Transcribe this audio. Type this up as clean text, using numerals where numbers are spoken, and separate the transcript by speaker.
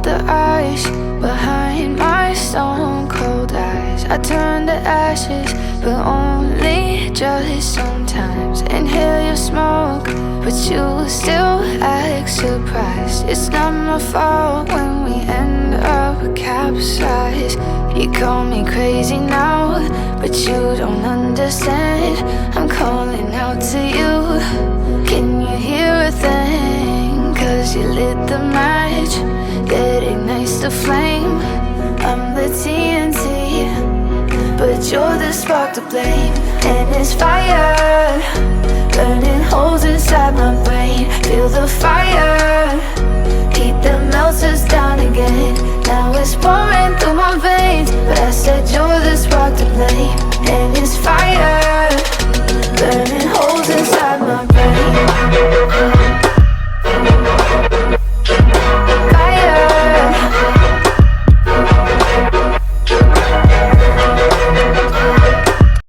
Speaker 1: the ice behind my stone cold eyes. I turn to ashes, but only just sometimes. Inhale your smoke, but you still act surprised. It's not my fault when we end up capsized. You call me crazy now, but you don't understand. I'm calling out to you. Can you hear a thing? 'Cause you lit the match that ignites the flame. I'm the TNT, but you're the spark to blame. And it's fire burning holes inside my brain. Feel the fire, heat that melts us down again. Now it's pouring through my veins, but I said you're the spark to blame.